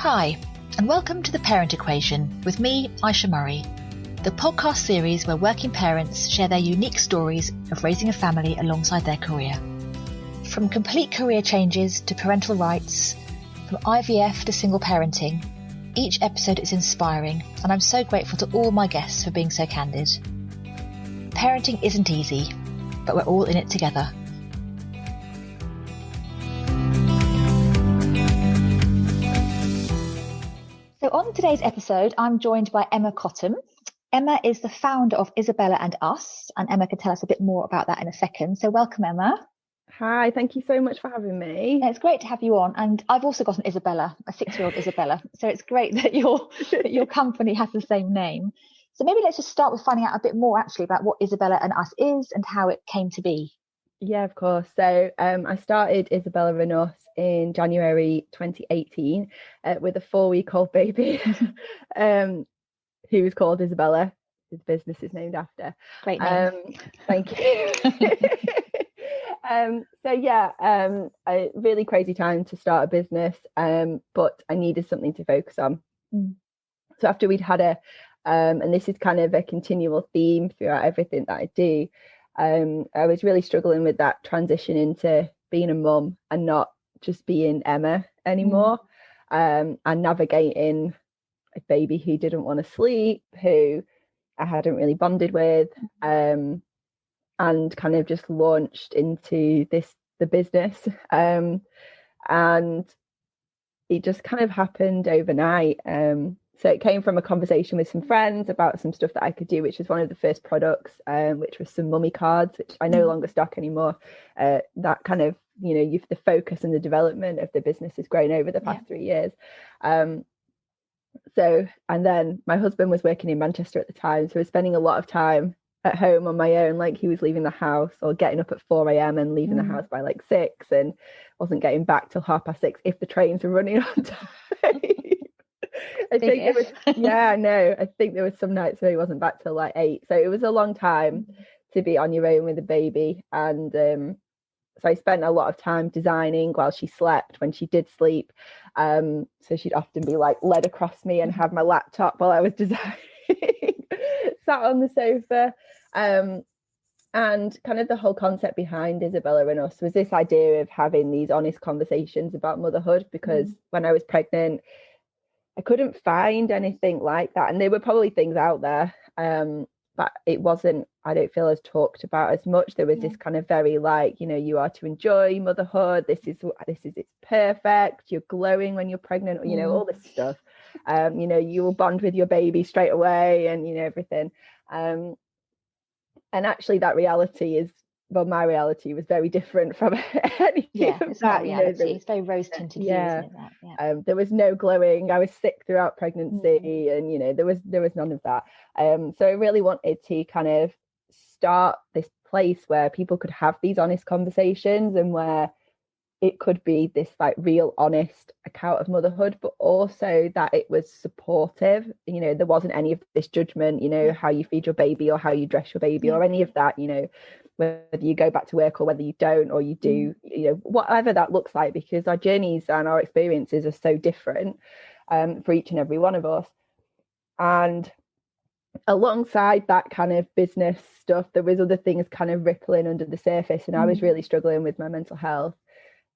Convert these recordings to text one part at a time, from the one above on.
Hi, and welcome to The Parent Equation with me, Aisha Murray, the podcast series where working parents share their unique stories of raising a family alongside their career. From complete career changes to parental rights, from IVF to single parenting, each episode is inspiring, and I'm so grateful to all my guests for being so candid. Parenting isn't easy, but we're all in it together. So on today's episode, I'm joined by Emma Cottam. Emma is the founder of Isabella Us, and Emma can tell us a bit more about that in a second. So welcome, Emma. Hi, thank you so much for having me. It's great to have you on. And I've also got an Isabella, a 6-year-old Isabella. So it's great that your company has the same name. So maybe let's just start with finding out a bit more actually about what Isabella Us is and how it came to be. Yeah, of course. So I started Isabella Us in January 2018 with a 4-week-old baby who was called Isabella. His business is named after. Great name. Thank you. A really crazy time to start a business, but I needed something to focus on. So after we'd had and this is kind of a continual theme throughout everything that I do, I was really struggling with that transition into being a mum and not just being Emma anymore, and navigating a baby who didn't want to sleep, who I hadn't really bonded with, and kind of just launched into the business, and it just kind of happened overnight. So it came from a conversation with some friends about some stuff that I could do, which was one of the first products, which was some mummy cards, which I no longer stock anymore. That kind of, the focus and the development of the business has grown over the past 3 years. And then my husband was working in Manchester at the time, so I was spending a lot of time at home on my own. Like, he was leaving the house or getting up at 4 a.m. and leaving the house by like 6, and wasn't getting back till 6:30 if the trains were running on time. I think there was some nights where he wasn't back till like 8. So it was a long time to be on your own with a baby. And so I spent a lot of time designing while she slept, when she did sleep. So she'd often be like led across me and have my laptop while I was designing, sat on the sofa. And kind of the whole concept behind Isabella Us was this idea of having these honest conversations about motherhood, because when I was pregnant, I couldn't find anything like that. And there were probably things out there, but it wasn't, I don't feel, as talked about as much. There was this kind of very like, you are to enjoy motherhood. This is it's perfect. You're glowing when you're pregnant, all this stuff. You will bond with your baby straight away and, everything. And actually that reality is, well, my reality was very different from anything of it's that. Not reality. It's very rose-tinted view, isn't it? There was no glowing. I was sick throughout pregnancy, and there was none of that. So I really wanted to kind of start this place where people could have these honest conversations, and where it could be this like real honest account of motherhood, but also that it was supportive. There wasn't any of this judgment, how you feed your baby or how you dress your baby or any of that, whether you go back to work or whether you don't, or you do, whatever that looks like, because our journeys and our experiences are so different for each and every one of us. And alongside that kind of business stuff, there was other things kind of rippling under the surface, and I was really struggling with my mental health,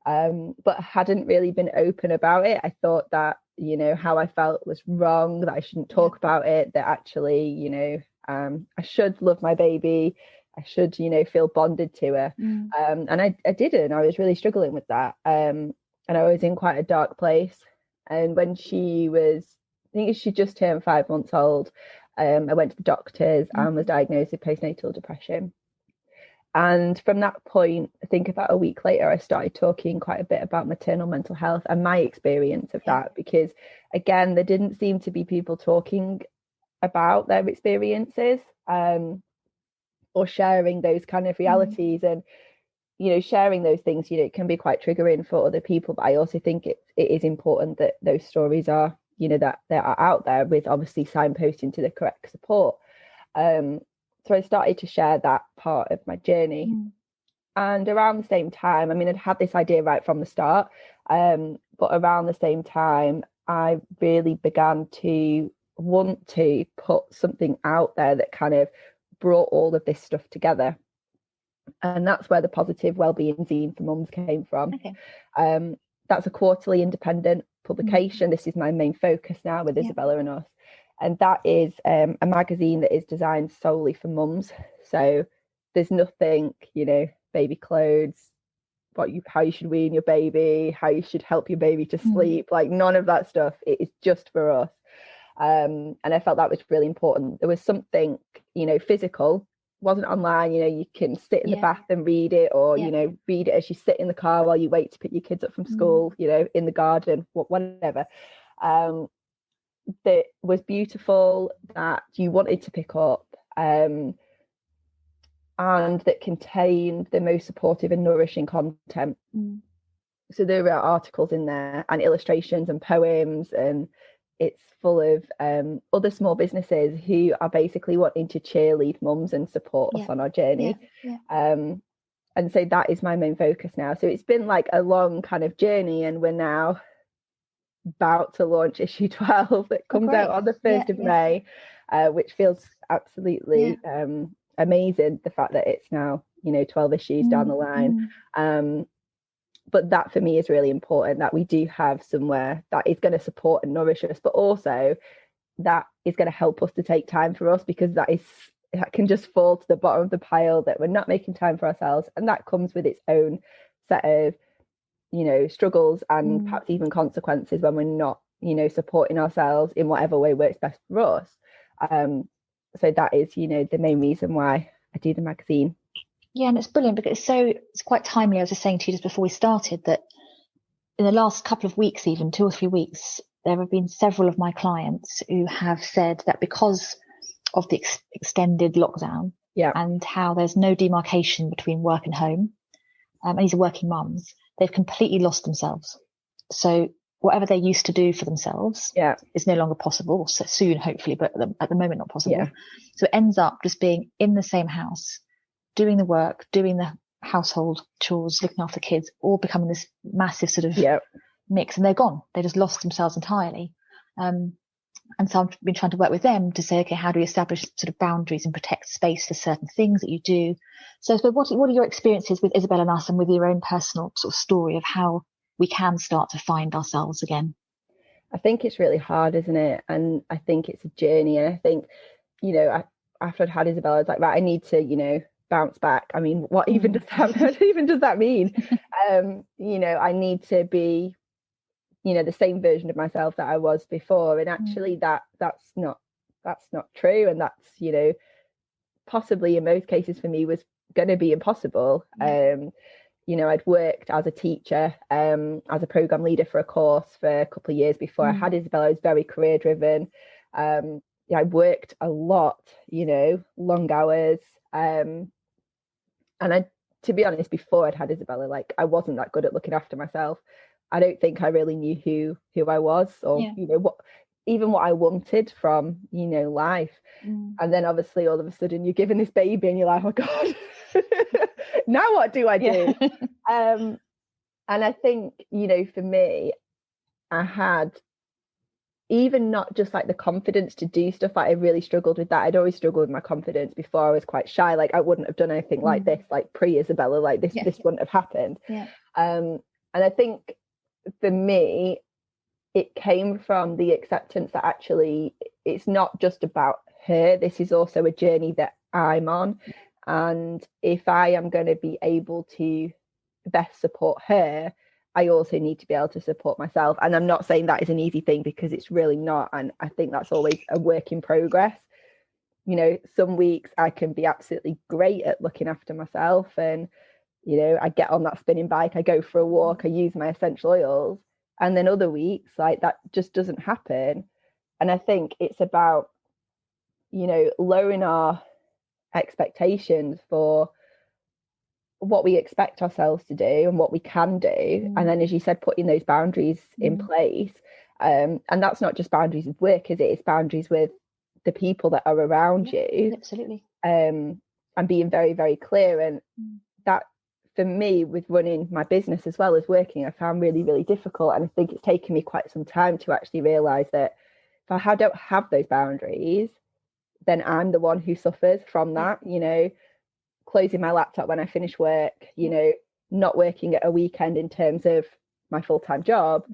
but hadn't really been open about it. I thought that, how I felt was wrong, that I shouldn't talk about it, that actually, I should love my baby, I should, feel bonded to her. And I didn't. I was really struggling with that. And I was in quite a dark place. And when she was, I think she just turned 5 months old, I went to the doctors and was diagnosed with postnatal depression. And from that point, I think about a week later, I started talking quite a bit about maternal mental health and my experience of that, because again, there didn't seem to be people talking about their experiences, or sharing those kind of realities. And sharing those things, it can be quite triggering for other people, but I also think it is important that those stories are, that they are out there, with obviously signposting to the correct support. So I started to share that part of my journey. And around the same time, I'd had this idea right from the start, but around the same time, I really began to want to put something out there that kind of brought all of this stuff together. And that's where the Positive Wellbeing Zine for Mums came from. Okay. That's a quarterly independent publication. This is my main focus now with Isabella Us. And that is a magazine that is designed solely for mums. So there's nothing, baby clothes, how you should wean your baby, how you should help your baby to sleep, like none of that stuff. It is just for us. And I felt that was really important. There was something, physical, wasn't online, you can sit in the bath and read it, or, read it as you sit in the car while you wait to pick your kids up from school, in the garden, whatever. That was beautiful, that you wanted to pick up, and that contained the most supportive and nourishing content. So there are articles in there and illustrations and poems, and it's full of other small businesses who are basically wanting to cheerlead mums and support us on our journey. And so that is my main focus now. So it's been like a long kind of journey, and we're now about to launch issue 12 that comes out on the 1st of May, which feels absolutely amazing, the fact that it's now 12 issues down the line. But that for me is really important, that we do have somewhere that is going to support and nourish us, but also that is going to help us to take time for us, because that can just fall to the bottom of the pile, that we're not making time for ourselves, and that comes with its own set of struggles and perhaps even consequences when we're not supporting ourselves in whatever way works best for us. So that is the main reason why I do the magazine. Yeah, and it's brilliant because it's quite timely. I was just saying to you just before we started that in the last couple of weeks, even 2 or 3 weeks, there have been several of my clients who have said that because of the extended lockdown and how there's no demarcation between work and home, and these are working mums, they've completely lost themselves. So whatever they used to do for themselves is no longer possible. So soon, hopefully, but at the moment, not possible. So it ends up just being in the same house, doing the work, doing the household chores, looking after kids, all becoming this massive sort of mix, and they're gone. They just lost themselves entirely. And so I've been trying to work with them to say, okay, how do we establish sort of boundaries and protect space for certain things that you do? So what are your experiences with Isabella Us and with your own personal sort of story of how we can start to find ourselves again? I think it's really hard, isn't it? And I think it's a journey. And I think, after I'd had Isabella, I was like, right, I need to, bounce back. I mean, what even does that mean? I need to be the same version of myself that I was before, and actually that's not true, and that's possibly in most cases for me was going to be impossible. I'd worked as a teacher, as a program leader for a course for a couple of years before I had Isabella. I was very career driven. I worked a lot, long hours, and to be honest, before I'd had Isabella, like I wasn't that good at looking after myself. I don't think I really knew who I was, or what I wanted from life. And then obviously all of a sudden you're given this baby and you're like, oh God, now what do I do? And I think for me, I had even not just like the confidence to do stuff. Like I really struggled with that. I'd always struggled with my confidence before. I was quite shy. Like I wouldn't have done anything like this, like pre-Isabella, like this wouldn't have happened. And I think for me, it came from the acceptance that actually it's not just about her. This is also a journey that I'm on. And if I am going to be able to best support her, I also need to be able to support myself. And I'm not saying that is an easy thing, because it's really not. And I think that's always a work in progress. Some weeks I can be absolutely great at looking after myself, and I get on that spinning bike, I go for a walk, I use my essential oils, and then other weeks like that just doesn't happen. And I think it's about lowering our expectations for what we expect ourselves to do and what we can do, and then, as you said, putting those boundaries in place. And that's not just boundaries with work, is it? It's boundaries with the people that are around you. Absolutely. And being very, very clear. And that for me, with running my business as well as working, I found really, really difficult. And I think it's taken me quite some time to actually realise that if I don't have those boundaries, then I'm the one who suffers from that, you know, closing my laptop when I finish work, you know, not working at a weekend in terms of my full-time job.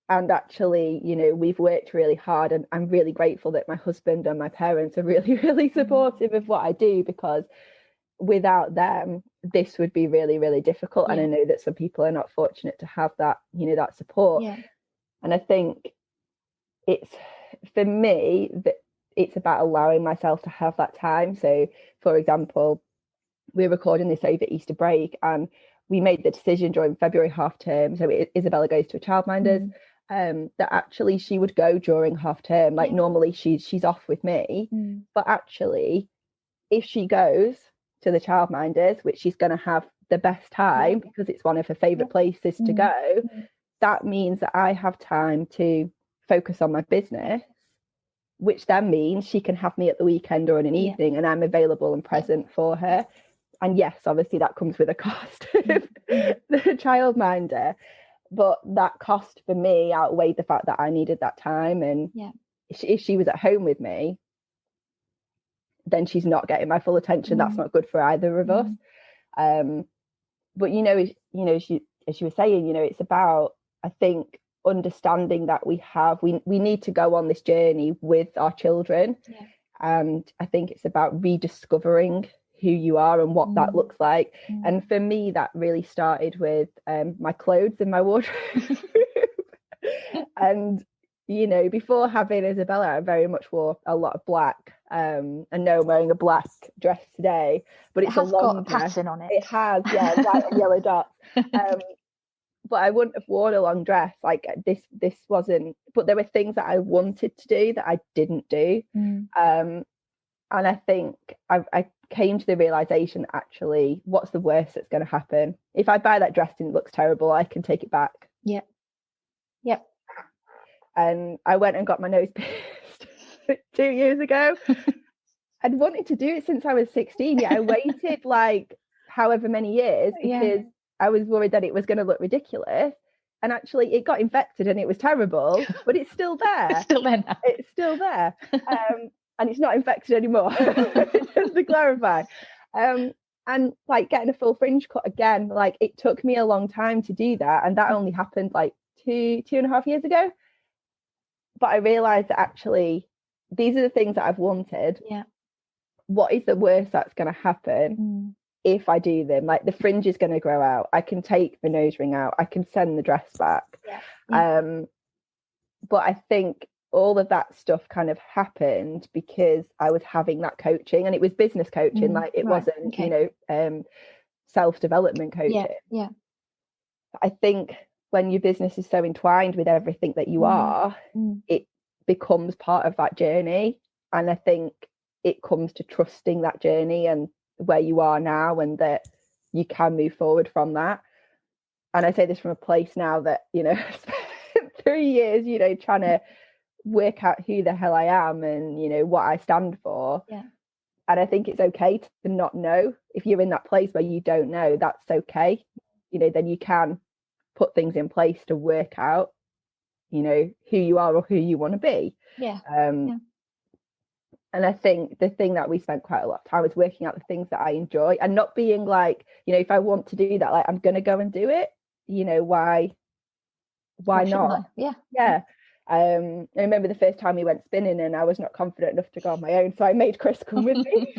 And actually, you know, we've worked really hard, and I'm really grateful that my husband and my parents are really, really supportive of what I do, because without them, this would be really, really difficult. And I know that some people are not fortunate to have that, you know, that support. And I think it's, for me, that it's about allowing myself to have that time. So, for example, we're recording this over Easter break, and we made the decision during February half term. So Isabella goes to a childminder's. That actually she would go during half term. Like normally she's off with me, but actually if she goes to the childminders, which she's going to have the best time because it's one of her favorite places to go, that means that I have time to focus on my business, which then means she can have me at the weekend or in an evening, and I'm available and present for her. And yes, obviously that comes with a cost of the childminder. But that cost for me outweighed the fact that I needed that time. And if she was at home with me, then she's not getting my full attention. That's not good for either of us. But as you were saying, you know, it's about, I think, understanding that we need to go on this journey with our children. And I think it's about rediscovering who you are and what that looks like. And for me, that really started with my clothes in my wardrobe. And, you know, before having Isabella, I very much wore a lot of black. And no, I'm wearing a black dress today, but it's a long got a pattern on it. It has, white and yellow dots. But I wouldn't have worn a long dress like this wasn't, but there were things that I wanted to do that I didn't do. And I think I came to the realization, actually, what's the worst that's going to happen? If I buy that dress and it looks terrible, I can take it back. And I went and got my nose pierced 2 years ago. I'd wanted to do it since I was 16. Yet I waited like however many years because I was worried that it was going to look ridiculous. And actually it got infected and it was terrible, but it's still there. It's still there now. It's still there. And it's not infected anymore, just to clarify. And like getting a full fringe cut again, like it took me a long time to do that. And that only happened like two and a half years ago. But I realized that actually these are the things that I've wanted. What is the worst that's going to happen if I do them? Like the fringe is going to grow out. I can take the nose ring out. I can send the dress back. But I think all of that stuff kind of happened because I was having that coaching, and it was business coaching. Like it wasn't, you know, self-development coaching. I think when your business is so entwined with everything that you are, it becomes part of that journey. And I think it comes to trusting that journey and where you are now, and that you can move forward from that. And I say this from a place now that, you know, I've spent 3 years, you know, trying to work out who the hell I am and, you know, what I stand for. And I think it's okay to not know. If you're in that place where you don't know, that's okay. You know, then you can put things in place to work out, you know, who you are or who you want to be. And I think the thing that we spent quite a lot of time was working out the things that I enjoy, and not being like, you know, if I want to do that, like I'm going to go and do it, you know, why not? I remember the first time we went spinning and I was not confident enough to go on my own, so I made Chris come with me.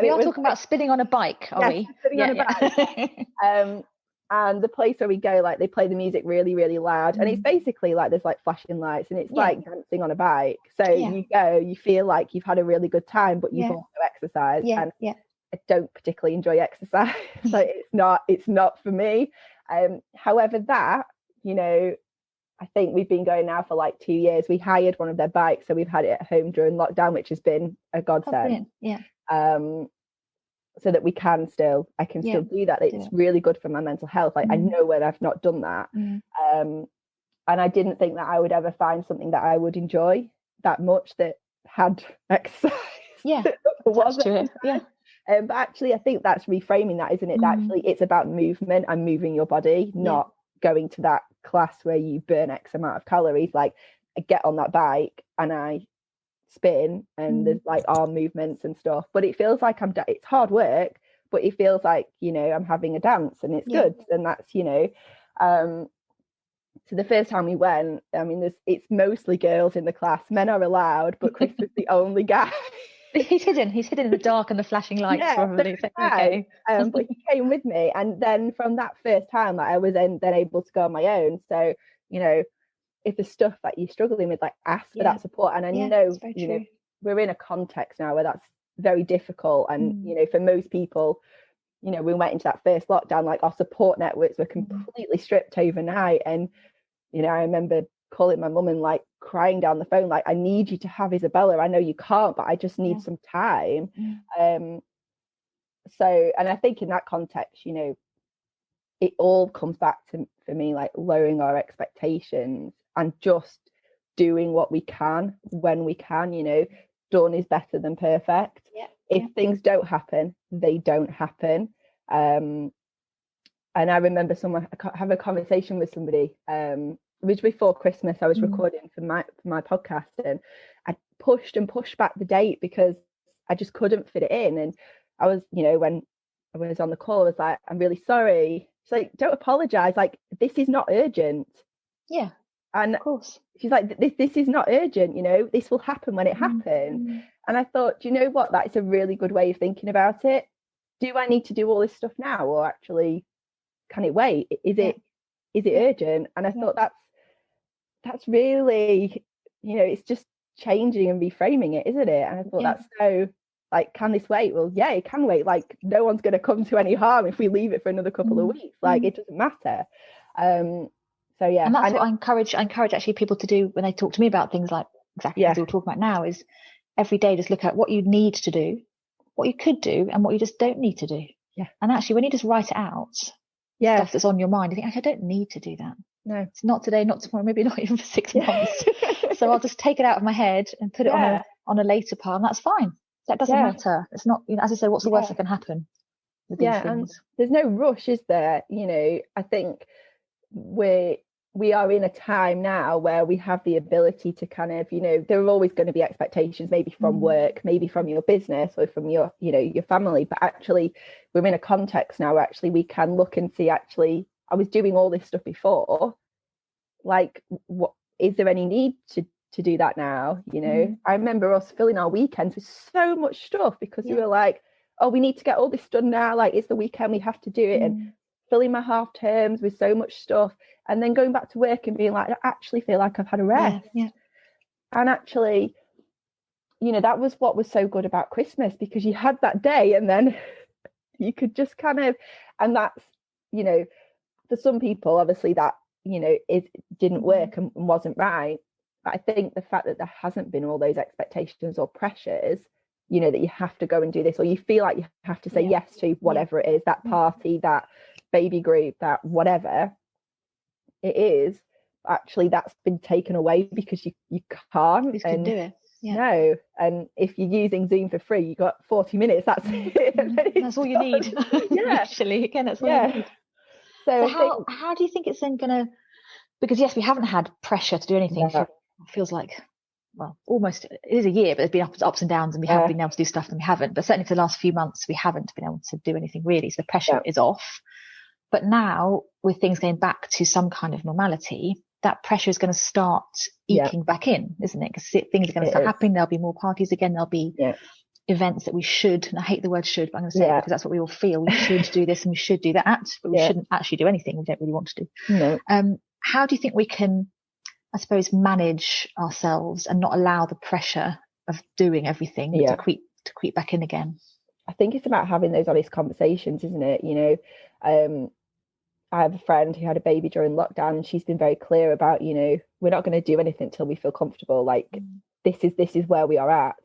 We are talking about spinning on a bike, are we? Spinning on a bike. And the place where we go, like they play the music really, really loud, and it's basically like there's like flashing lights, and it's like dancing on a bike. So you go, you feel like you've had a really good time, but you've also exercised. And I don't particularly enjoy exercise. So it's not for me. However, that, you know, I think we've been going now for like 2 years. We hired one of their bikes, so we've had it at home during lockdown, which has been a godsend. So that I can still do that. It's really good for my mental health. Like I know when I've not done that. And I didn't think that I would ever find something that I would enjoy that much that had exercise. That's true. But actually I think that's reframing that, isn't it? Actually it's about movement and moving your body, not going to that class where you burn X amount of calories. Like I get on that bike and I spin and there's like arm movements and stuff, but it feels like it's hard work, but it feels like, you know, I'm having a dance and it's good. And that's, you know, so the first time we went, I mean, it's mostly girls in the class. Men are allowed, but Chris was the only guy. He's hidden in the dark and the flashing lights, probably. Okay. But he came with me, and then from that first time, like, I was then able to go on my own. So, you know, if there's stuff that you're struggling with, like, ask for that support. And I know, you know, we're in a context now where that's very difficult, and you know, for most people, you know, we went into that first lockdown, like our support networks were completely stripped overnight. And you know, I remember calling my mum and like crying down the phone, like, I need you to have Isabella. I know you can't, but I just need some time. So, and I think in that context, you know, it all comes back to, for me, like lowering our expectations and just doing what we can when we can. You know, done is better than perfect. If things don't happen, they don't happen. And I remember having a conversation with somebody, it was before Christmas. I was recording for my podcast, and I pushed and pushed back the date because I just couldn't fit it in. And I was, you know, when I was on the call, I was like, I'm really sorry. She's like, don't apologize. Like, this is not urgent. Yeah. And of course. She's like, this is not urgent, you know, this will happen when it happens. And I thought, do you know what? That's a really good way of thinking about it. Do I need to do all this stuff now, or actually can it wait? Is it urgent? And I thought that's really, you know, it's just changing and reframing it, isn't it? And I thought that's so, like, can this wait? Well, yeah, it can wait. Like, no one's going to come to any harm if we leave it for another couple of weeks. Like, it doesn't matter. So yeah, and that's what I encourage actually people to do when they talk to me about things like exactly as we're talking about now, is every day just look at what you need to do, what you could do, and what you just don't need to do. And actually, when you just write it out, stuff that's on your mind, you think, actually, I don't need to do that. No, it's not today, not tomorrow, maybe not even for 6 months. So I'll just take it out of my head and put it on a later pile, and that's fine. That doesn't matter. It's not, you know, as I say, what's the worst that can happen with these things? And there's no rush, is there? You know, I think we are in a time now where we have the ability to kind of, you know, there are always going to be expectations, maybe from work, maybe from your business, or from your, you know, your family, but actually we're in a context now where actually we can look and see, actually, I was doing all this stuff before, like, what is there any need to do that now? You know, I remember us filling our weekends with so much stuff because we were like, oh, we need to get all this done now, like, it's the weekend, we have to do it. And filling my half terms with so much stuff, and then going back to work and being like, I actually feel like I've had a rest. And actually, you know, that was what was so good about Christmas, because you had that day and then you could just kind of, and that's, you know, for some people obviously that, you know, it didn't work and wasn't right. But I think the fact that there hasn't been all those expectations or pressures, you know, that you have to go and do this, or you feel like you have to say yes to whatever it is, that party, that baby group, that whatever it is, actually that's been taken away because you can't. You just couldn't do it. No, and if you're using Zoom for free, you got 40 minutes, that's it. That's all you need. Actually, again, that's all you need. So how do you think it's then gonna, because yes, we haven't had pressure to do anything for, feels like, well, almost, it is a year, but there's been ups and downs, and we have been able to do stuff and we haven't, but certainly for the last few months we haven't been able to do anything really, so the pressure is off. But now, with things going back to some kind of normality, that pressure is going to start eking back in, isn't it? Because things are going to start happening. There'll be more parties again. There'll be events that we should, and I hate the word should, but I'm going to say it because that's what we all feel. We should do this and we should do that, but we shouldn't actually do anything we don't really want to do. No. How do you think we can, I suppose, manage ourselves and not allow the pressure of doing everything to creep back in again? I think it's about having those honest conversations, isn't it? You know, I have a friend who had a baby during lockdown, and she's been very clear about, you know, we're not going to do anything until we feel comfortable. Like, this is where we are at.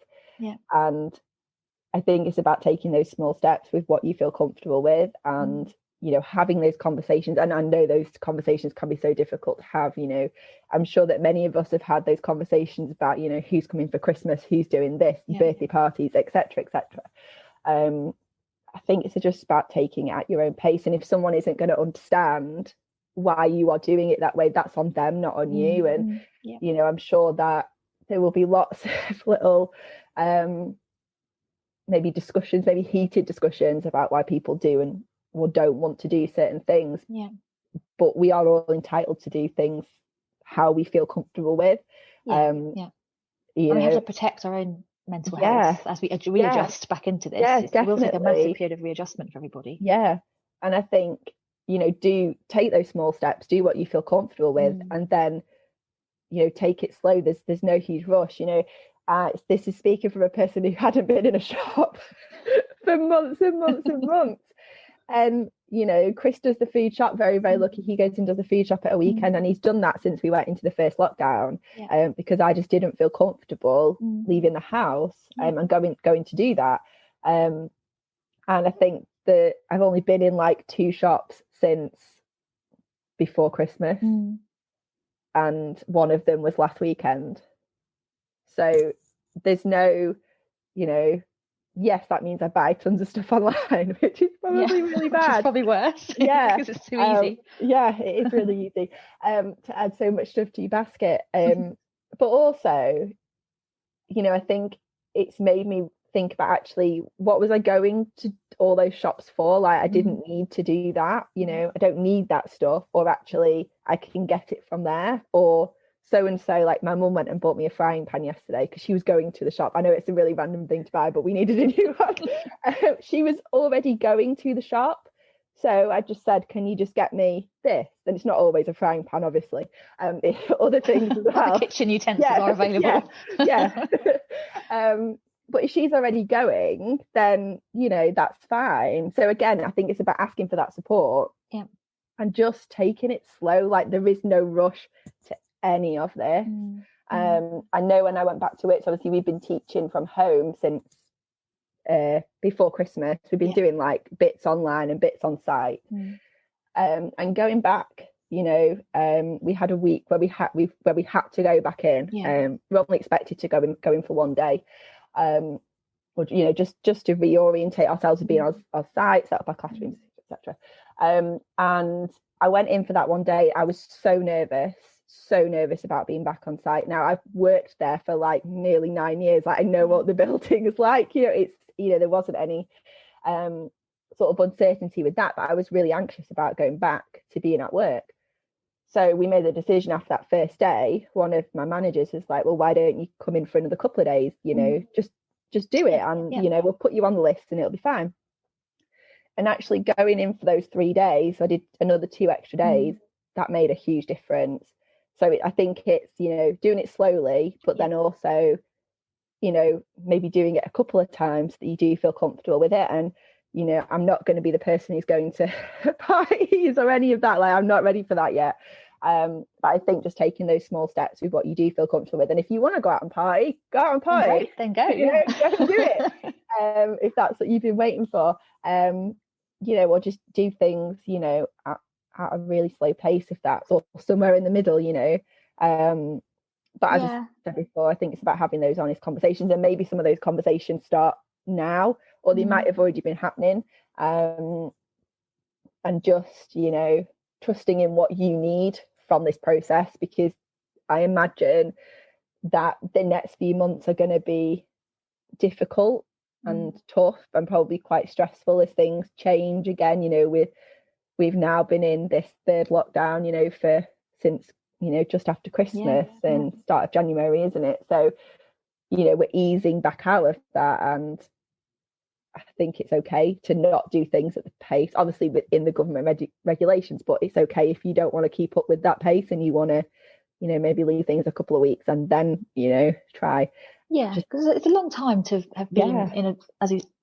And I think it's about taking those small steps with what you feel comfortable with, and you know, having those conversations. And I know those conversations can be so difficult to have. You know, I'm sure that many of us have had those conversations about, you know, who's coming for Christmas, who's doing this, birthday parties, etc., etc. I think it's just about taking it at your own pace. And if someone isn't going to understand why you are doing it that way, that's on them, not on you. And you know, I'm sure that there will be lots of little maybe discussions, maybe heated discussions about why people do and or don't want to do certain things. But we are all entitled to do things how we feel comfortable with. You know, we have to protect our own mental health as we readjust back into this. It will take a massive period of readjustment for everybody. And I think, you know, do take those small steps, do what you feel comfortable with, and then, you know, take it slow. There's no huge rush, you know. This is speaking from a person who hadn't been in a shop for months and months and months. And, you know, Chris does the food shop, very, very lucky. He goes and does the food shop at a weekend, and he's done that since we went into the first lockdown, because I just didn't feel comfortable leaving the house and going to do that. And I think that I've only been in like 2 shops since before Christmas, and one of them was last weekend. So there's no, you know, yes, that means I buy tons of stuff online, which is probably really bad. Which is probably worse. Because it's too easy. It is really easy to add so much stuff to your basket. But also, you know, I think it's made me think about actually what was I going to all those shops for? Like, I didn't need to do that, you know, I don't need that stuff, or actually I can get it from there. Or so and so, like my mum went and bought me a frying pan yesterday because she was going to the shop. I know it's a really random thing to buy, but we needed a new one. She was already going to the shop, so I just said, can you just get me this? And it's not always a frying pan, obviously, other things as well. Other kitchen utensils are available. But if she's already going, then, you know, that's fine. So again, I think it's about asking for that support and just taking it slow. Like, there is no rush to any of this. I know when I went back to it, so obviously we've been teaching from home since before Christmas. We've been doing like bits online and bits on site, and going back, you know, we had a week where we had to go back in. We're only expected to go in for one day, or, you know, just to reorientate ourselves to being on site, set up our classrooms, etc. And I went in for that one day. I was so nervous about being back on site. Now, I've worked there for like nearly 9 years. Like, I know what the building is like. You know, it's, you know, there wasn't any sort of uncertainty with that, but I was really anxious about going back to being at work. So we made the decision after that first day. One of my managers was like, well, why don't you come in for another couple of days? You know, just do it, and you know, we'll put you on the list and it'll be fine. And actually going in for those 3 days, I did another 2 extra days. That made a huge difference. So I think it's, you know, doing it slowly, but then also, you know, maybe doing it a couple of times that you do feel comfortable with it. And, you know, I'm not going to be the person who's going to parties or any of that. Like, I'm not ready for that yet. But I think just taking those small steps with what you do feel comfortable with. And if you want to go out and party, go out and party. Then go. You know, go and do it. If that's what you've been waiting for. You know, or just do things, you know, at a really slow pace, if that's, or somewhere in the middle, you know. But as I said before, I think it's about having those honest conversations, and maybe some of those conversations start now, or they might have already been happening, and just, you know, trusting in what you need from this process, because I imagine that the next few months are going to be difficult and tough and probably quite stressful as things change again. You know, we've now been in this 3rd lockdown, you know, since, you know, just after Christmas and start of January, isn't it? So, you know, we're easing back out of that, and I think it's okay to not do things at the pace, obviously within the government regulations, but it's okay if you don't want to keep up with that pace and you want to, you know, maybe leave things a couple of weeks and then, you know, try. Because it's a long time to have been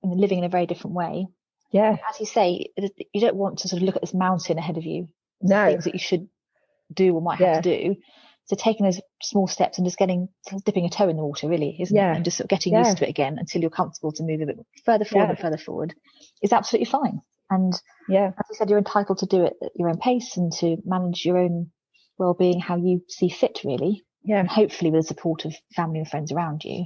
living in a very different way. As you say, you don't want to sort of look at this mountain ahead of you, things that you should do or might have to do. So taking those small steps and just dipping a toe in the water, really, isn't it? And just sort of getting used to it again until you're comfortable to move a bit further forward is absolutely fine. And as you said, you're entitled to do it at your own pace and to manage your own well-being how you see fit, really. And hopefully with the support of family and friends around you.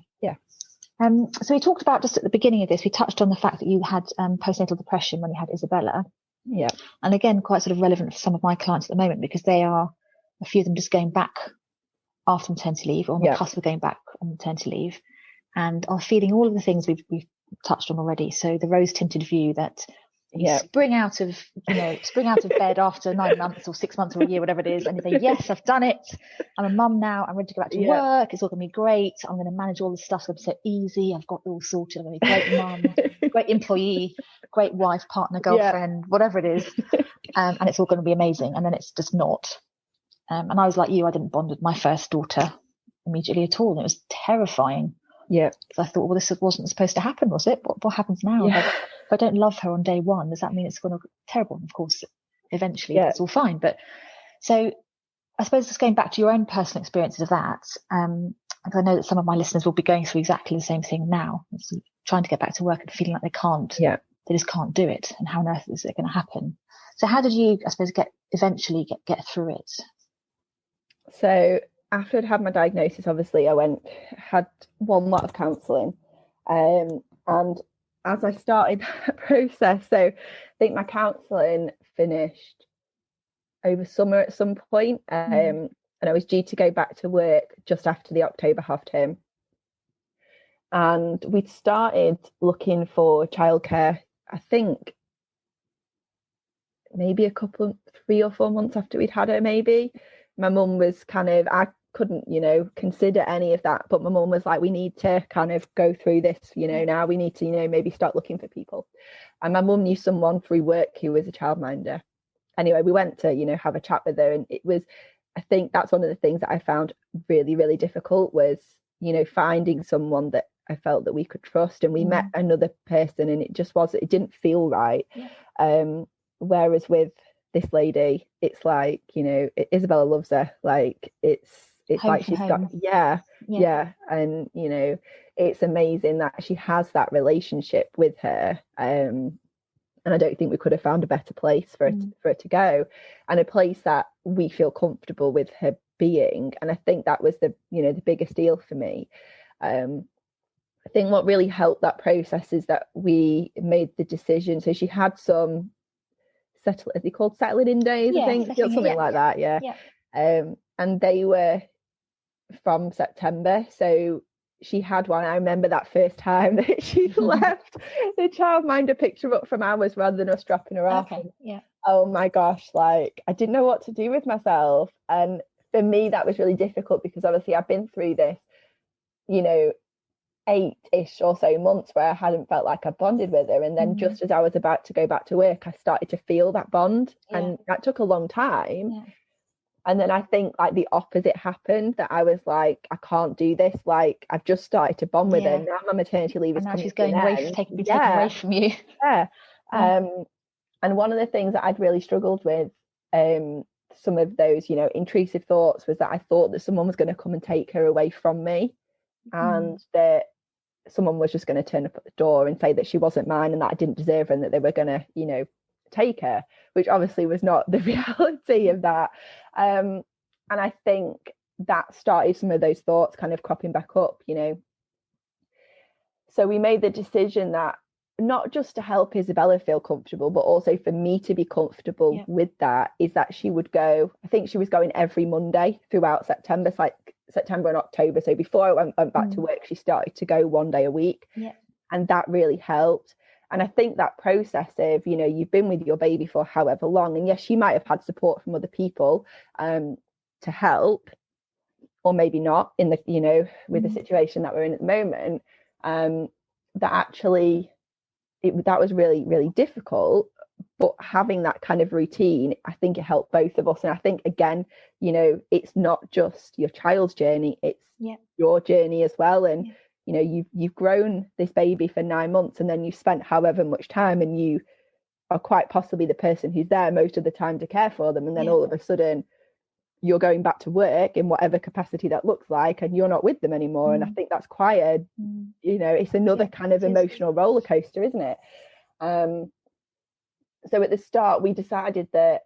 So we talked about, just at the beginning of this, we touched on the fact that you had postnatal depression when you had Isabella. Yeah. And again, quite sort of relevant for some of my clients at the moment, because they are, a few of them, just going back after maternity leave, or on the cusp of going back on maternity leave, and are feeling all of the things we've touched on already. So the rose-tinted view that you spring out of bed after 9 months or 6 months or a year, whatever it is, and you say, yes, I've done it. I'm a mum now. I'm ready to go back to work. It's all going to be great. I'm going to manage all this stuff. It's going to be so easy. I've got it all sorted. I'm going to be a great mum, great employee, great wife, partner, girlfriend, whatever it is. And it's all going to be amazing. And then it's just not. And I was like you, I didn't bond with my first daughter immediately at all. And it was terrifying. Yeah. So I thought, well, this wasn't supposed to happen, was it? What happens now? Yeah. If I don't love her on day one, does that mean it's going to be terrible? And of course, eventually it's all fine. But so I suppose just going back to your own personal experiences of that, because I know that some of my listeners will be going through exactly the same thing now, trying to get back to work and feeling like they can't, they just can't do it. And how on earth is it going to happen? So how did you, I suppose, eventually get through it? So after I'd had my diagnosis, obviously I had one lot of counselling, and as I started that process, so I think my counselling finished over summer at some point, and I was due to go back to work just after the October half term, and we'd started looking for childcare, I think maybe 3 or 4 months after we'd had her. Maybe my mum was I couldn't, consider any of that. But my mum was like, we need to kind of go through this, now we need to, maybe start looking for people. And my mum knew someone through work who was a childminder. Anyway, we went to, have a chat with her. And it was, I think that's one of the things that I found really, really difficult was, finding someone that I felt that we could trust. And we met another person and it didn't feel right. Yeah. Whereas with this lady, it's like, Isabella loves her. Like it's home like she's home. Got and it's amazing that she has that relationship with her, and I don't think we could have found a better place for it to go, and a place that we feel comfortable with her being. And I think that was the biggest deal for me. I think what really helped that process is that we made the decision. So she had some are they called settling in days? I think something like that. Yeah. And they were from September, so she had one. I remember that first time that she left the childminder picked her up from ours rather than us dropping her off. Oh my gosh, like I didn't know what to do with myself. And for me that was really difficult because obviously I've been through this 8-ish or so months where I hadn't felt like I bonded with her, and then just as I was about to go back to work I started to feel that bond, and that took a long time. And then I think like the opposite happened, that I was like, I can't do this, like I've just started to bond with her, now my maternity leave is coming, she's going away, taken away from you. And one of the things that I'd really struggled with, some of those intrusive thoughts, was that I thought that someone was going to come and take her away from me, and that someone was just going to turn up at the door and say that she wasn't mine and that I didn't deserve her, and that they were going to take her, which obviously was not the reality of that. And I think that started some of those thoughts kind of cropping back up. So we made the decision that not just to help Isabella feel comfortable, but also for me to be comfortable with that, is that she would go, I think she was going every Monday throughout September, so like September and October. So before I went back to work, she started to go one day a week. And that really helped. And I think that process of, you've been with your baby for however long, and yes, she might have had support from other people to help, or maybe not in the, with the situation that we're in at the moment, that actually that was really, really difficult. But having that kind of routine, I think it helped both of us. And I think, again, it's not just your child's journey, it's your journey as well. And, you've grown this baby for 9 months, and then you've spent however much time, and you are quite possibly the person who's there most of the time to care for them. And then all of a sudden you're going back to work in whatever capacity that looks like, and you're not with them anymore. And I think that's quite a, it's another kind of emotional roller coaster, isn't it? So at the start we decided that,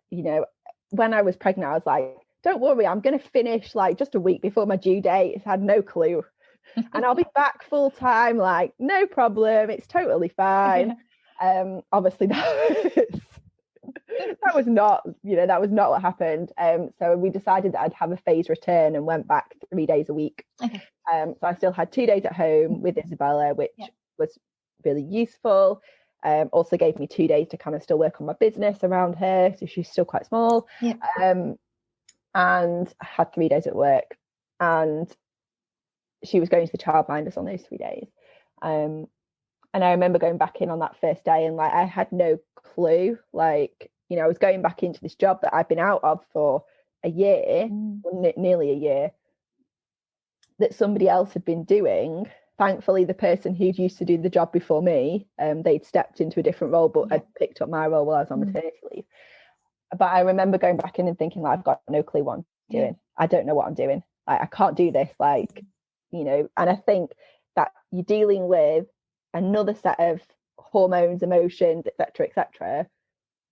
when I was pregnant, I was like, don't worry, I'm going to finish like just a week before my due date. I had no clue and I'll be back full time, like no problem, it's totally fine. Obviously that was not what happened. So we decided that I'd have a phased return and went back 3 days a week. So I still had 2 days at home with Isabella, which was really useful. Also gave me 2 days to kind of still work on my business around her, so she's still quite small. And I had 3 days at work, and she was going to the childminders on those 3 days. And I remember going back in on that first day, and like I had no clue, like, you know, I was going back into this job that I've been out of for a year, nearly a year, that somebody else had been doing. Thankfully, the person who'd used to do the job before me, they'd stepped into a different role, but I'd picked up my role while I was on maternity leave. But I remember going back in and thinking, like, I've got no clue what I'm doing. I don't know what I'm doing. Like, I can't do this. Like, you know, and I think that you're dealing with another set of hormones, emotions, etc.,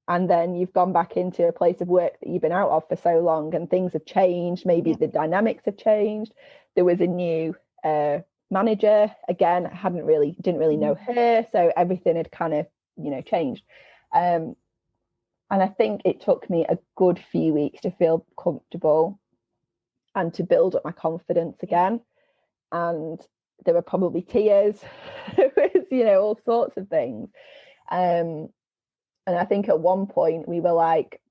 and then you've gone back into a place of work that you've been out of for so long, and things have changed. Maybe the dynamics have changed. There was a new manager, again, didn't really know her, so everything had kind of, you know, changed. And I think it took me a good few weeks to feel comfortable and to build up my confidence again. And there were probably tears, there was, you know, all sorts of things. And I think at one point we were like,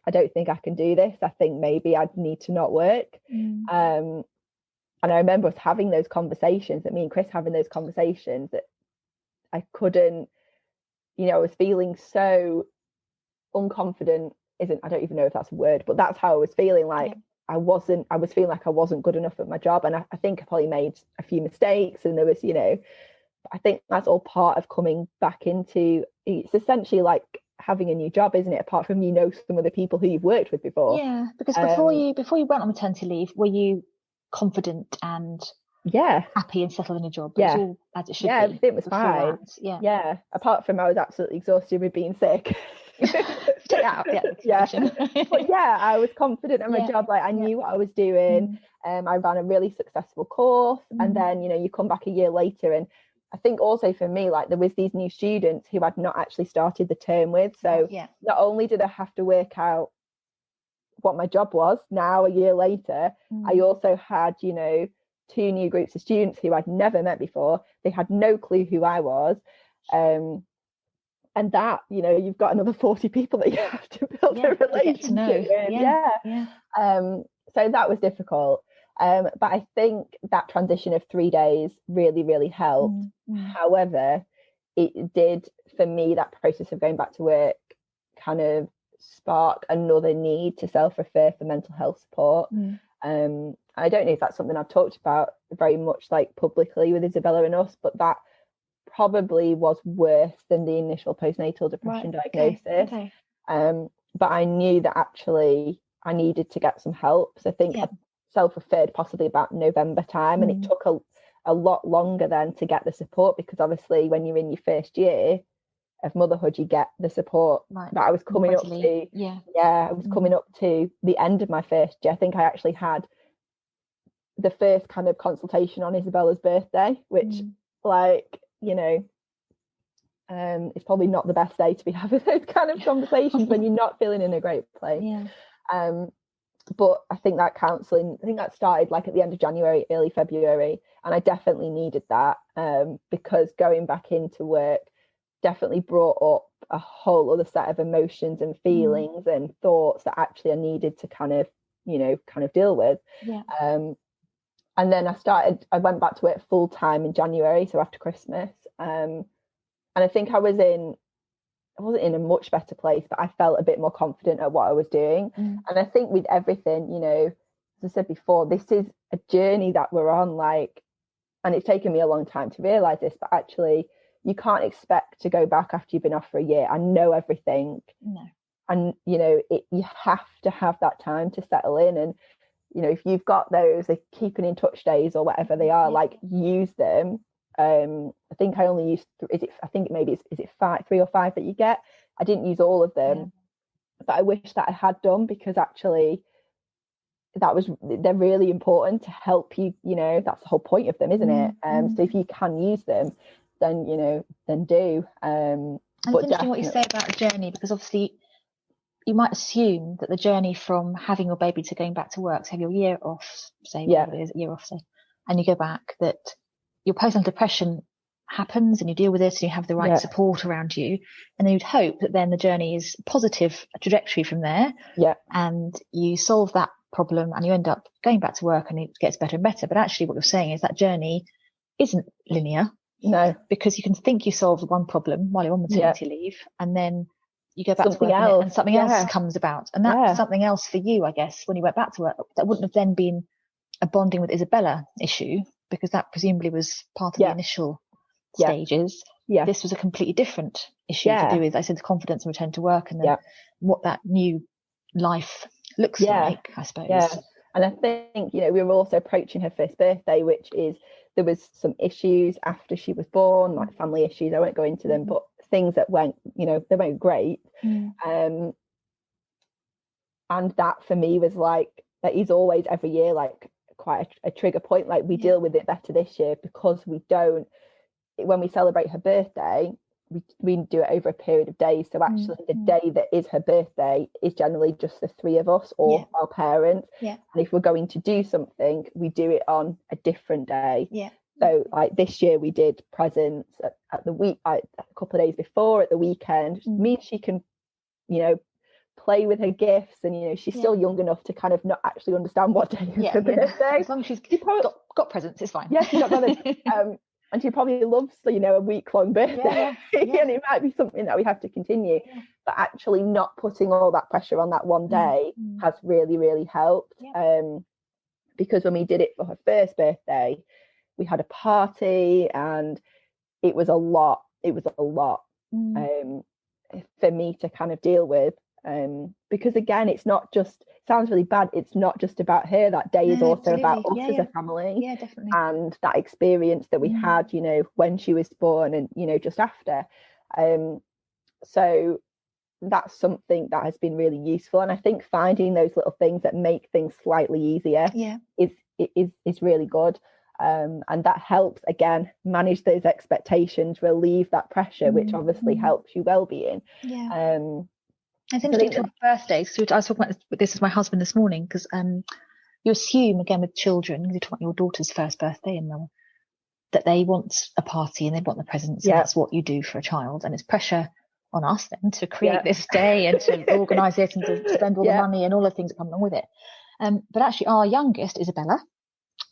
I don't think I can do this. I think maybe I'd need to not work. And I remember us having those conversations, that me and Chris having those conversations, that I couldn't, you know, I was feeling so unconfident. I don't even know if that's a word, but that's how I was feeling. Like I was feeling like I wasn't good enough at my job. And I think I probably made a few mistakes, and there was, you know, I think that's all part of coming back into, it's essentially like having a new job, isn't it? Apart from, you know, some of the people who you've worked with before. Yeah, because before you went on maternity leave, were you confident and happy and settled in a job? It was all as it should be. Everything was fine. Apart from I was absolutely exhausted with being sick. Take that out. But I was confident in my job. Like I knew what I was doing. I ran a really successful course, and then, you know, you come back a year later, and I think also for me, like there was these new students who I'd not actually started the term with. So not only did I have to work out what my job was now a year later, I also had, you know, 2 new groups of students who I'd never met before. They had no clue who I was. And that, you know, you've got another 40 people that you have to build a relationship with. So that was difficult. But I think that transition of 3 days really, really helped. However, it did, for me, that process of going back to work kind of spark another need to self-refer for mental health support. I don't know if that's something I've talked about very much, like publicly with Isabella Us, but that probably was worse than the initial postnatal depression diagnosis. But I knew that actually I needed to get some help. So I think I self-referred possibly about November time, and it took a lot longer then to get the support, because obviously when you're in your first year of motherhood, you get the support. But I was coming up to I was coming up to the end of my first year. I think I actually had the first kind of consultation on Isabella's birthday, which like, you know, it's probably not the best day to be having those kind of conversations when you're not feeling in a great place. But I think that counselling, I think that started like at the end of January, early February, and I definitely needed that, because going back into work definitely brought up a whole other set of emotions and feelings and thoughts that actually I needed to kind of deal with. And then I went back to work full time in January, so after Christmas, and I think I wasn't in a much better place, but I felt a bit more confident at what I was doing. And I think with everything, you know, as I said before, this is a journey that we're on, like, and it's taken me a long time to realize this, but actually you can't expect to go back after you've been off for a year and know everything. And, you know, you have to have that time to settle in. And, you know, if you've got those keeping in touch days or whatever they are, like, use them. I think I only used, is it 3 or 5 that you get? I didn't use all of them, but I wish that I had done, because actually they're really important to help you, that's the whole point of them, isn't it? So if you can use them, then then do. And it's interesting what you say about the journey, because obviously you might assume that the journey from having your baby to going back to work, so have your year off, say, whatever it is, year off, say, and you go back, that your postnatal depression happens and you deal with it and you have the right support around you, and then you'd hope that then the journey is a positive trajectory from there, and you solve that problem and you end up going back to work and it gets better and better. But actually what you're saying is that journey isn't linear. No, because you can think you solved one problem while you're on maternity leave, and then you go back something to work else. and something else comes about, and that something else for you, I guess, when you went back to work, that wouldn't have then been a bonding with Isabella issue, because that presumably was part of the initial stages. This was a completely different issue to do with, I said, the confidence and return to work, and then what that new life looks like, I suppose. And I think, we were also approaching her first birthday, which is, there was some issues after she was born, like family issues. I won't go into them, but things that went, they weren't great. And that for me was like, that is always every year, like quite a trigger point. Like we deal with it better this year because we don't, when we celebrate her birthday, we do it over a period of days. So actually the day that is her birthday is generally just the three of us or our parents. And if we're going to do something, we do it on a different day. So like this year we did presents at the week, a couple of days before, at the weekend. Means she can, play with her gifts, and she's still young enough to kind of not actually understand what day is her birthday. As long as she's got presents, it's fine. She's got presents. And she probably loves, a week-long birthday. And it might be something that we have to continue. But actually not putting all that pressure on that one day has really, really helped. Because when we did it for her first birthday, we had a party and it was a lot. It was a lot for me to kind of deal with. Because again, it's not just, it sounds really bad, it's not just about her. That day is also about us as a family. Definitely. And that experience that we had, when she was born and, just after. So that's something that has been really useful. And I think finding those little things that make things slightly easier is really good. And that helps, again, manage those expectations, relieve that pressure, which obviously helps your well-being. It's interesting to birthdays. So I was talking about this with my husband this morning, because you assume, again, with children, you're talking about your daughter's first birthday, and that they want a party and they want the presents, and that's what you do for a child. And it's pressure on us then to create this day and to organise it and to spend all the money and all the things that come along with it. But actually, our youngest, Isabella,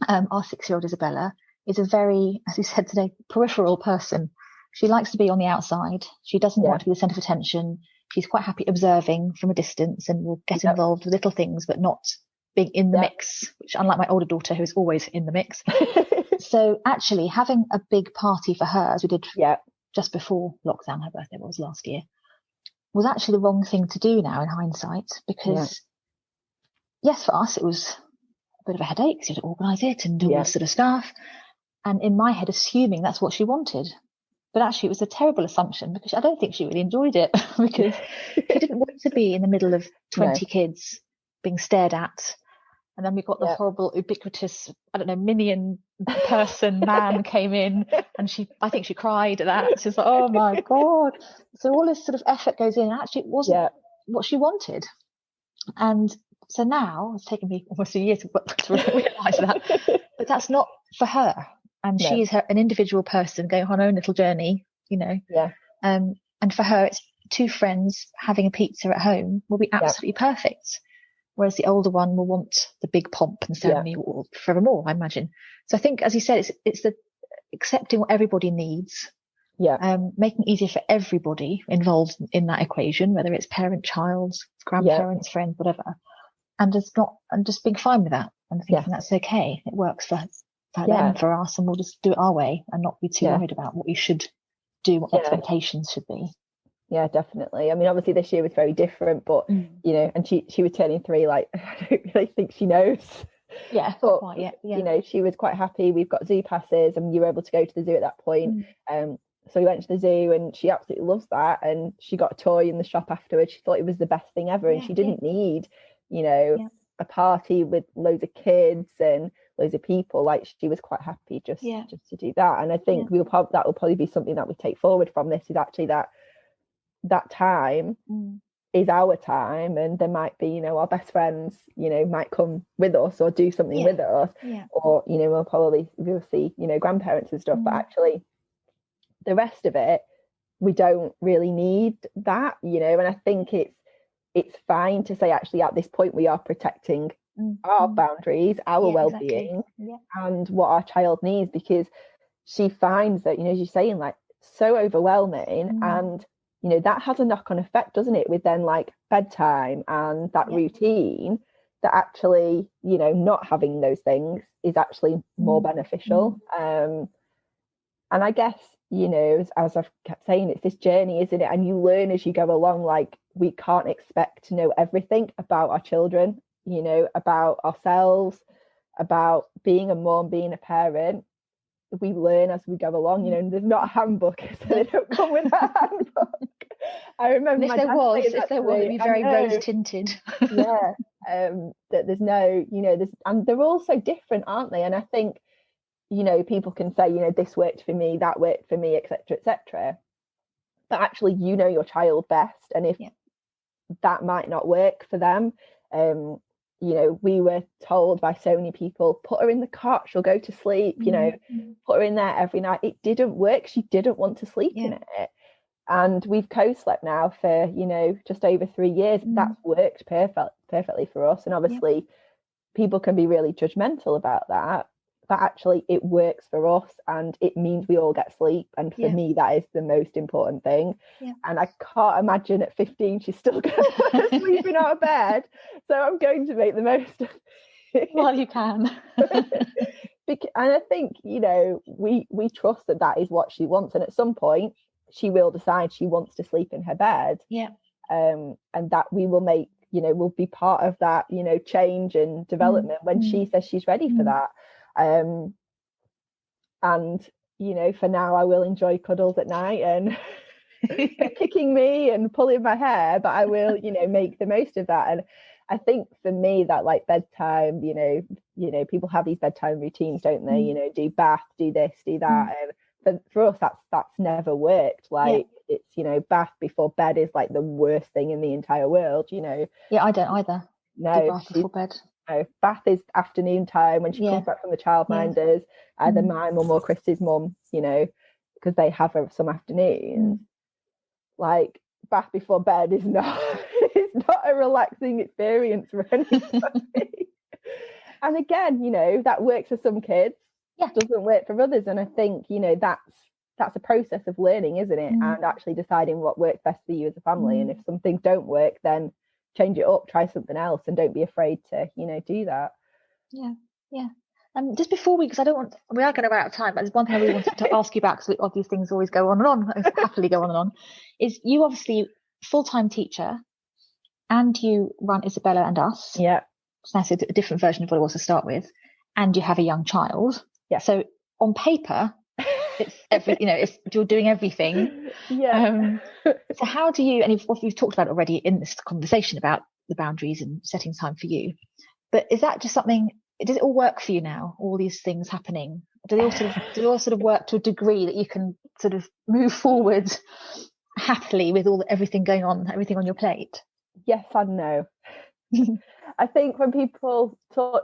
our 6-year-old Isabella, is a very, as you said today, peripheral person. She likes to be on the outside. She doesn't want to be the centre of attention. She's quite happy observing from a distance and will get involved with little things, but not being in the mix, which, unlike my older daughter, who is always in the mix. So actually having a big party for her, as we did just before lockdown, her birthday was last year, was actually the wrong thing to do now in hindsight, because yes, for us, it was a bit of a headache, because you had to organise it and do all this sort of stuff. And in my head, assuming that's what she wanted. But actually, it was a terrible assumption, because I don't think she really enjoyed it, because she didn't want to be in the middle of 20 kids being stared at. And then we got the horrible, ubiquitous, minion person man came in, and I think she cried at that. She's like, oh my God. So all this sort of effort goes in, and actually it wasn't what she wanted. And so now, it's taken me almost a year to realise that, but that's not for her. And she is an individual person going on her own little journey, and for her, it's 2 friends having a pizza at home will be absolutely perfect. Whereas the older one will want the big pomp and ceremony forevermore, I imagine. So I think, as you said, it's the accepting what everybody needs, making it easier for everybody involved in that equation, whether it's parent, child, grandparents, friends, whatever, and just being fine with that and thinking that's okay. It works for them, for us, and we'll just do it our way and not be too worried about what we should do, what expectations should be. Yeah, definitely. I mean, obviously this year was very different, but and she was turning 3. Like, I don't really think she knows. Yeah, but quite yet. She was quite happy. We've got zoo passes, and you were able to go to the zoo at that point. So we went to the zoo, and she absolutely loves that. And she got a toy in the shop afterwards. She thought it was the best thing ever, and she didn't need, a party with loads of kids and loads of people, like she was quite happy just to do that. And I think that will probably be something that we take forward from this, is actually that time is our time, and there might be, our best friends, might come with us or do something with us, or we'll see, grandparents and stuff, but actually the rest of it, we don't really need that, and I think it's fine to say, actually, at this point we are protecting our boundaries, our well-being, and what our child needs, because she finds that, as you're saying, like, so overwhelming, and that has a knock-on effect, doesn't it, with then like bedtime and that routine, that actually, not having those things is actually more beneficial. And I guess, as I've kept saying, it's this journey, isn't it? And you learn as you go along. Like, we can't expect to know everything about our children, about ourselves, about being a mom, being a parent. We learn as we go along, and there's not a handbook, so they don't come with a handbook. I remember if there was, it'd be very rose tinted. That there's no, and they're all so different, aren't they? And I think, people can say, this worked for me, that worked for me, etc., etc. But actually, your child best, and if that might not work for them, we were told by so many people, put her in the cot, she'll go to sleep, put her in there every night. It didn't work. She didn't want to sleep in it. And we've co-slept now for, just over 3 years. That's worked perfectly for us. And obviously people can be really judgmental about that, but actually it works for us, and it means we all get sleep. And for me, that is the most important thing. And I can't imagine at 15 she's still going to put her sleeping out of bed. So I'm going to make the most of it while you can. And I think, we trust that is what she wants, and at some point she will decide she wants to sleep in her bed. And that we will make, will be part of that, change and development when she says she's ready for that. And for now, I will enjoy cuddles at night and kicking me and pulling my hair, but I will, make the most of that. And I think for me, that like bedtime, people have these bedtime routines, don't they? Do bath, do this, do that. And for us, that's never worked. Like, it's, bath before bed is like the worst thing in the entire world, I don't either. No, do bath before bed. No, bath is afternoon time when she comes back from the childminders, either my mum or Chris's mum, because they have some afternoons. Like, bath before bed is not it's not a relaxing experience for anybody. And again, that works for some kids, doesn't work for others. And I think, that's a process of learning, isn't it? And actually deciding what works best for you as a family. And if some things don't work, then change it up, try something else, and don't be afraid to, do that. Just before we are going to run out of time, but there's one thing I really wanted to ask you about, because all these things always go on and on, happily go on and on, is you obviously full-time teacher, and you run Isabella and Us. So that's a different version of what it was to start with, and you have a young child. So on paper, it's you're doing everything. So how do you, and we've talked about it already in this conversation about the boundaries and setting time for you, but is that just something, does it all work for you now, all these things happening? Do they all sort of work to a degree that you can sort of move forward happily with everything going on, everything on your plate? Yes and no. I think when people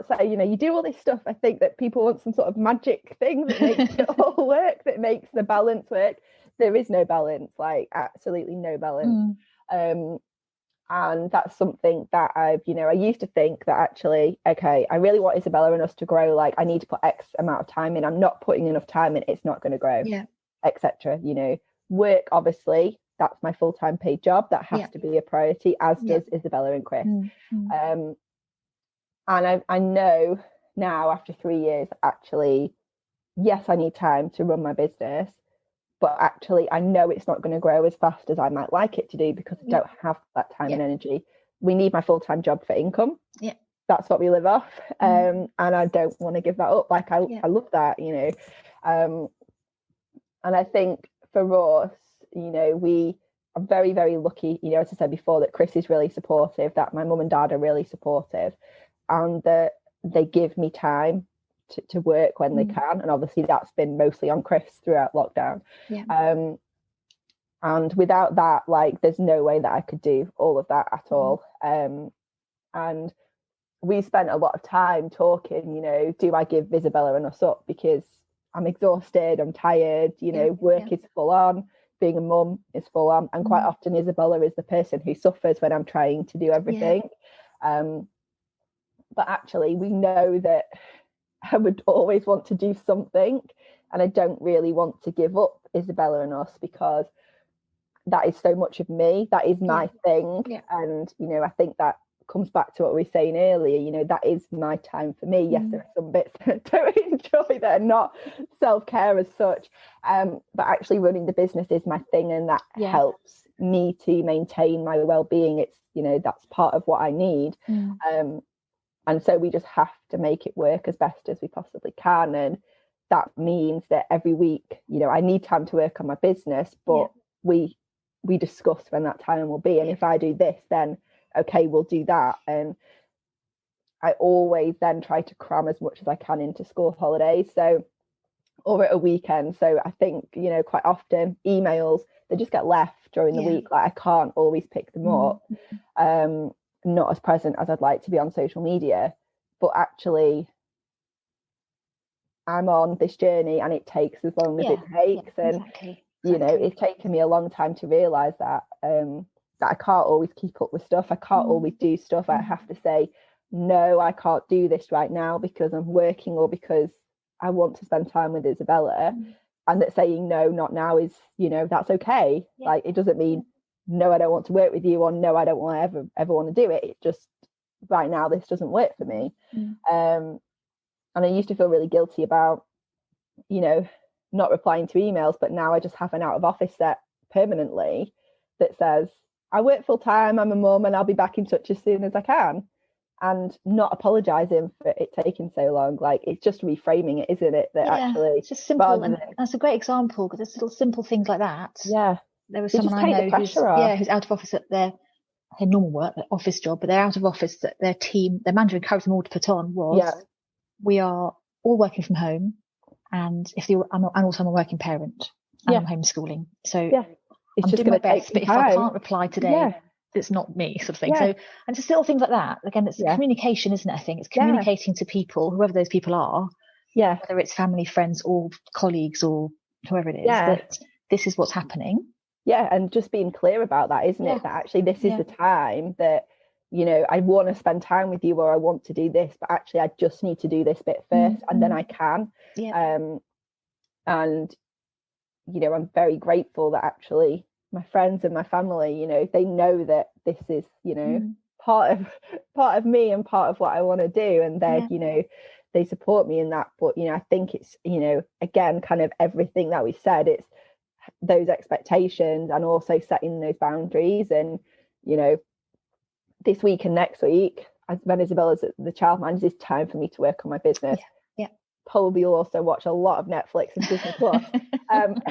say, you do all this stuff, I think that people want some sort of magic thing that makes it all work, that makes the balance work. There is no balance, like absolutely no balance. And that's something that I used to think that actually, okay, I really want Isabella and Us to grow. Like, I need to put X amount of time in. I'm not putting enough time in. It's not going to grow, etc. Work, obviously, that's my full-time paid job. That has to be a priority, as does Isabella and Chris. And I know now, after 3 years, actually, yes, I need time to run my business, but actually I know it's not going to grow as fast as I might like it to do, because I don't have that time and energy. We need my full-time job for income. That's what we live off. And I don't want to give that up. Like, I love that, and I think for us, we are very, very lucky, as I said before, that Chris is really supportive, that my mum and dad are really supportive. and that they give me time to work when they can. And obviously that's been mostly on Chris throughout lockdown. And without that, like, there's no way that I could do all of that at all. And we spent a lot of time talking, you know, do I give Isabella and Us up because I'm exhausted, I'm tired, you know, work is full on, being a mum is full on, and quite often Isabella is the person who suffers when I'm trying to do everything. But actually we know that I would always want to do something, and I don't really want to give up Isabella and Us because that is so much of me, that is my thing. And you know, I think that comes back to what we were saying earlier, you know, that is my time for me. Yes, there are some bits that I don't enjoy that are not self-care as such, but actually running the business is my thing, and that helps me to maintain my well-being. It's, you know, that's part of what I need. And so we just have to make it work as best as we possibly can, and that means that every week, you know, I need time to work on my business, but we discuss when that time will be, and if I do this, then okay, we'll do that. And I always then try to cram as much as I can into school holidays, so, or at a weekend. So I think, you know, quite often emails, they just get left during the week. Like, I can't always pick them up. Not as present as I'd like to be on social media, but actually I'm on this journey and it takes as long as it takes. And you know, it's taken me a long time to realize that that I can't always keep up with stuff. I can't always do stuff. I have to say, no, I can't do this right now because I'm working or because I want to spend time with Isabella. And that saying no, not now is, you know, that's okay. Like, it doesn't mean no, I don't want to work with you, or no, I don't want to ever want to do it. It just, right now, this doesn't work for me. And I used to feel really guilty about, you know, not replying to emails, but now I just have an out of office set permanently that says, I work full time, I'm a mum, and I'll be back in touch as soon as I can. And not apologising for it taking so long. Like, it's just reframing it, isn't it? That actually, it's just simple, and that's a great example, because there's little simple things like that. There was someone I know who's out of office at their normal work, their office job, but they're out of office at their team. Their manager encouraged them all to put on was, we are all working from home, and I'm also a working parent, and I'm homeschooling. So it's I'm just doing my best, but if I can't reply today, it's not me, sort of thing. So, and just little things like that. Again, it's communication, isn't it? I think it's communicating to people, whoever those people are, whether it's family, friends, or colleagues, or whoever it is, that this is what's happening. And just being clear about that, isn't it? That actually this is the time that, you know, I want to spend time with you, or I want to do this, but actually I just need to do this bit first, and then I can. And, you know, I'm very grateful that actually my friends and my family, you know, they know that this is, you know, part of me and part of what I want to do, and they're, you know, they support me in that. But, you know, I think it's, you know, again, kind of everything that we said, it's those expectations and also setting those boundaries. And, you know, this week and next week, as when Isabella's at the childminders, it's time for me to work on my business. Probably will also watch a lot of Netflix and Disney Plus. And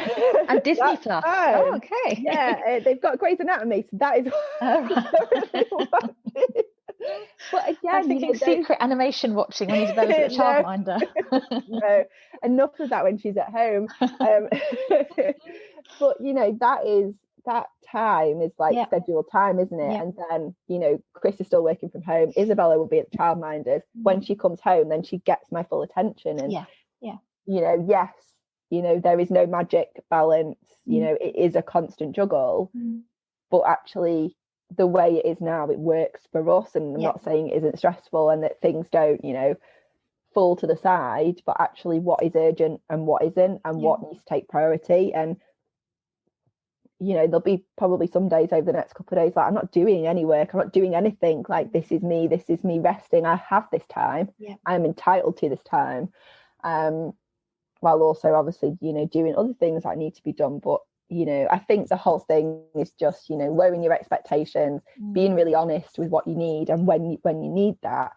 Disney Plus. Oh, okay. They've got Grey's Anatomy, so that is But again, I'm thinking secret animation watching when Isabella's at a childminder. No, enough of that when she's at home. But you know, that time is like scheduled time, isn't it? And then, you know, Chris is still working from home. Isabella will be at the childminders. When she comes home, then she gets my full attention. And you know, yes, you know, there is no magic balance. You know, it is a constant juggle. But actually, the way it is now, it works for us. And I'm not saying it isn't stressful and that things don't, you know, fall to the side, but actually what is urgent and what isn't, and what needs to take priority. And you know, there'll be probably some days over the next couple of days like, I'm not doing any work, I'm not doing anything, like this is me resting, I have this time, I'm entitled to this time, while also obviously, you know, doing other things that need to be done. But you know, I think the whole thing is just, you know, lowering your expectations, being really honest with what you need and when you need that,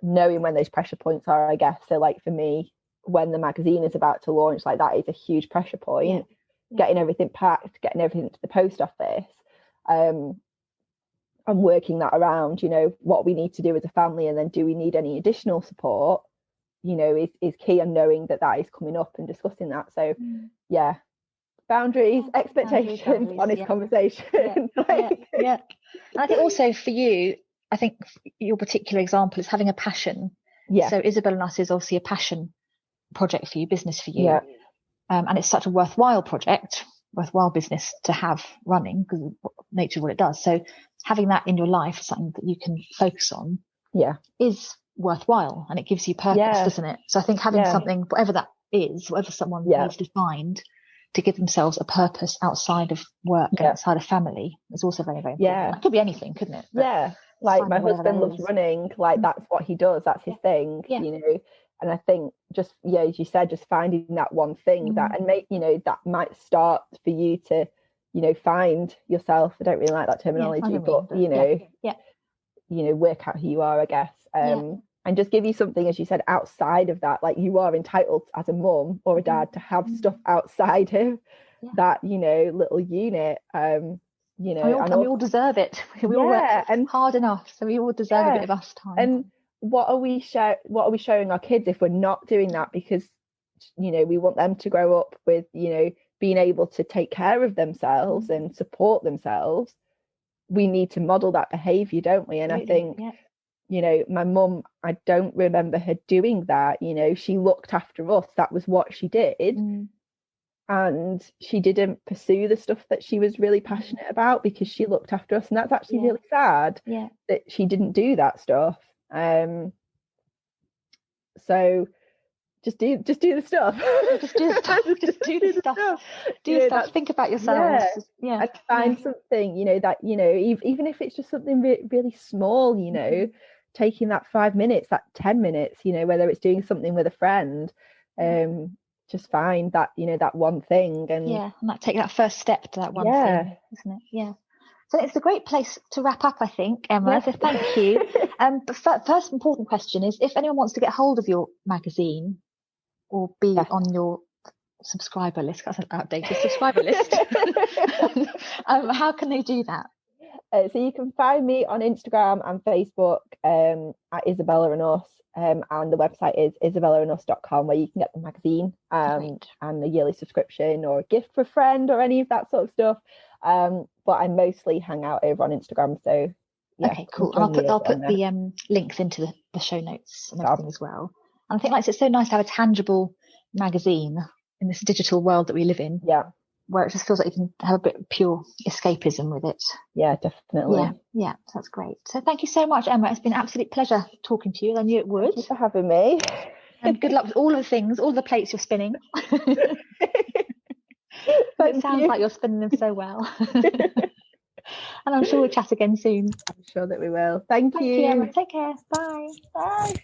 knowing when those pressure points are, I guess. So like for me, when the magazine is about to launch, like that is a huge pressure point. Getting everything packed, getting everything to the post office, and and working that around, you know, what we need to do as a family, and then do we need any additional support, you know, is key, and knowing that is coming up and discussing that. So yeah, boundaries, expectations, honest conversation. And I think also for you, I think your particular example is having a passion. So Isabella Us is obviously a passion project for you, business for you, and it's such a worthwhile project, worthwhile business to have running, because of nature of what it does. So having that in your life, something that you can focus on, is worthwhile, and it gives you purpose, doesn't it? So I think having something, whatever that is, whatever someone needs to find to give themselves a purpose outside of work and outside of family, is also very, very important. It could be anything, couldn't it? But like my husband loves running, like that's what he does, that's his thing, you know. And I think just as you said, just finding that one thing that, and make, you know, that might start for you to, you know, find yourself. I don't really like that terminology, but you know, you know, work out who you are, I guess, and just give you something, as you said, outside of that. Like, you are entitled as a mum or a dad to have stuff outside of that, you know, little unit. You know, and we all deserve it. We all work hard enough, so we all deserve a bit of us time. And what are we showing our kids if we're not doing that? Because, you know, we want them to grow up with, you know, being able to take care of themselves and support themselves. We need to model that behavior, don't we? And I think, you know, my mum, I don't remember her doing that. You know, she looked after us. That was what she did. And she didn't pursue the stuff that she was really passionate about, because she looked after us. And that's actually really sad that she didn't do that stuff. So just do the stuff. Just do the stuff. Think about yourselves. And find something, you know, that, you know, even if it's just something really small, you know, taking that 5 minutes, that 10 minutes, you know, whether it's doing something with a friend, just find that, you know, that one thing, and and take that first step to that one thing, isn't it? So it's a great place to wrap up, I think, Emma. So thank you. But first important question is, if anyone wants to get hold of your magazine or be on your subscriber list, that's an outdated subscriber list, how can they do that? So you can find me on Instagram and Facebook at Isabella Us, and the website is isabellaus.com, where you can get the magazine and a yearly subscription or a gift for a friend or any of that sort of stuff. But I mostly hang out over on Instagram. So okay, cool. I'll put the links into the show notes and everything as well. And I think it's so nice to have a tangible magazine in this digital world that we live in. Where it just feels like you can have a bit of pure escapism with it. Yeah, definitely. Yeah, that's great. So thank you so much, Emma. It's been an absolute pleasure talking to you. I knew it would. Thank you for having me. And good luck with all of the things, all the plates you're spinning. It sounds like you're spinning them so well. And I'm sure we'll chat again soon. I'm sure that we will. Thank you. Thank you, Emma. Take care. Bye. Bye.